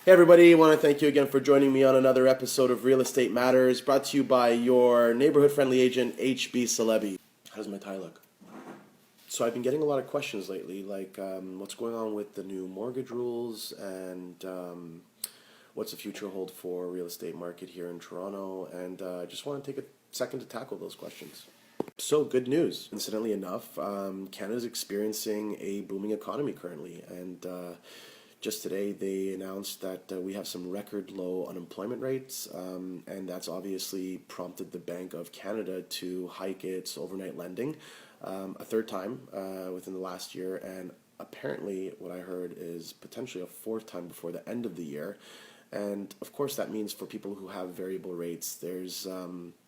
Hey everybody, I want to thank you again for joining me on another episode of Real Estate Matters, brought to you by your neighborhood-friendly agent, HB Celebi. How does my tie look? So I've been getting a lot of questions lately, like what's going on with the new mortgage rules and what's the future hold for real estate market here in Toronto, and I just want to take a second to tackle those questions. So good news. Incidentally enough, Canada's experiencing a booming economy currently, and just today they announced that we have some record low unemployment rates, and that's obviously prompted the Bank of Canada to hike its overnight lending a third time within the last year, and apparently what I heard is potentially a fourth time before the end of the year. And of course that means for people who have variable rates, there's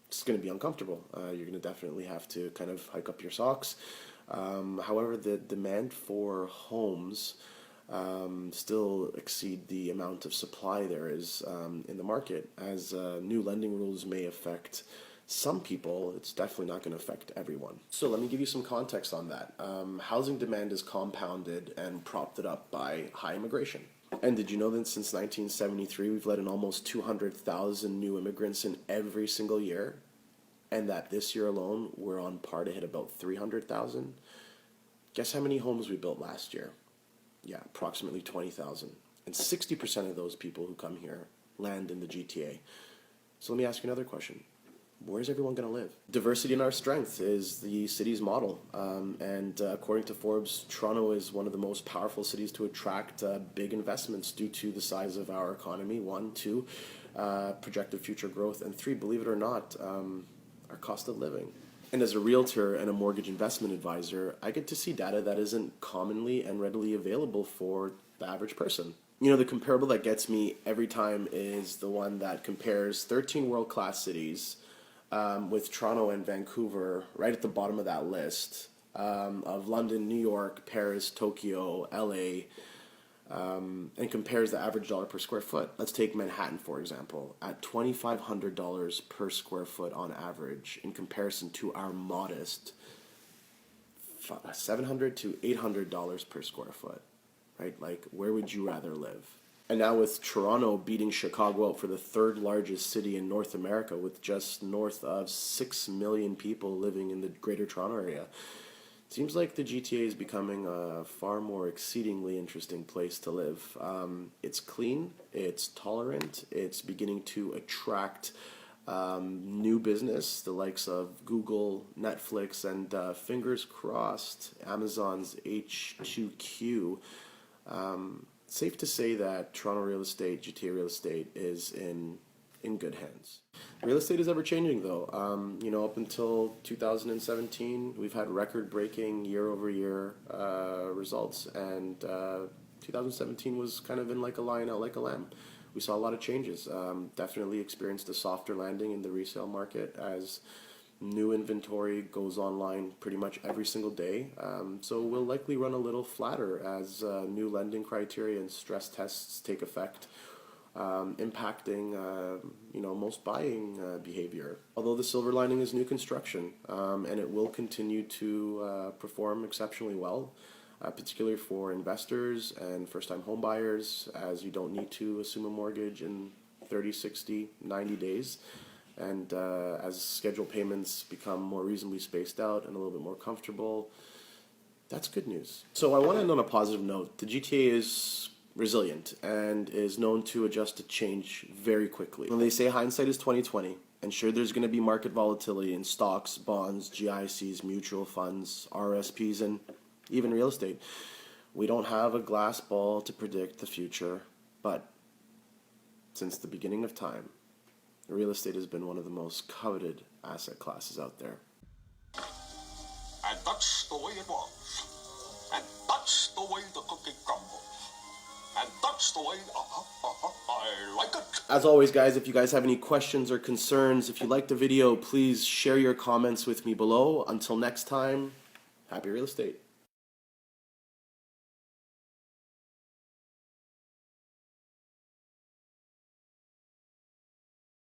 it's going to be uncomfortable. You're going to definitely have to kind of hike up your socks. However, the demand for homes still exceed the amount of supply there is in the market. As new lending rules may affect some people, it's definitely not going to affect everyone. So let me give you some context on that. Housing demand is compounded and propped up by high immigration. And did you know that since 1973 we've let in almost 200,000 new immigrants in every single year? And that this year alone we're on par to hit about 300,000? Guess how many homes we built last year? Yeah, approximately 20,000. And 60% of those people who come here land in the GTA. So let me ask you another question. Where's everyone going to live? Diversity in our strength is the city's model. And according to Forbes, Toronto is one of the most powerful cities to attract big investments due to the size of our economy. One, two, projected future growth. And three, believe it or not, our cost of living. And as a realtor and a mortgage investment advisor, I get to see data that isn't commonly and readily available for the average person. You know, the comparable that gets me every time is the one that compares 13 world-class cities with Toronto and Vancouver right at the bottom of that list of London, New York, Paris, Tokyo, LA, and compares the average dollar per square foot. Let's take Manhattan, for example, at $2,500 per square foot on average in comparison to our modest $700 to $800 per square foot, right? Like, where would you rather live? And now with Toronto beating Chicago out for the third largest city in North America with just north of 6 million people living in the greater Toronto area, it seems like the GTA is becoming a far more exceedingly interesting place to live. It's clean, it's tolerant, it's beginning to attract new business, the likes of Google, Netflix, and fingers crossed, Amazon's H2Q. Safe to say that Toronto real estate, GTA real estate is in good hands. Real estate is ever changing though. Up until 2017, we've had record-breaking year-over-year results, and 2017 was kind of in like a lion out like a lamb. We saw a lot of changes. Definitely experienced a softer landing in the resale market as new inventory goes online pretty much every single day. So we'll likely run a little flatter as new lending criteria and stress tests take effect, impacting most buying behavior. Although the silver lining is new construction, and it will continue to perform exceptionally well, particularly for investors and first-time home buyers, as you don't need to assume a mortgage in 30, 60, 90 days. And as scheduled payments become more reasonably spaced out and a little bit more comfortable, that's good news. So I want to end on a positive note. The GTA is resilient and is known to adjust to change very quickly. When they say hindsight is 20/20, and sure, there's going to be market volatility in stocks, bonds, GICs, mutual funds, RSPs, and even real estate. We don't have a glass ball to predict the future, but since the beginning of time, real estate has been one of the most coveted asset classes out there. And that's the way it was. And that's the way the cookie crumbles. And that's the way I like it. As always, guys, if you guys have any questions or concerns, if you liked the video, please share your comments with me below. Until next time, happy real estate.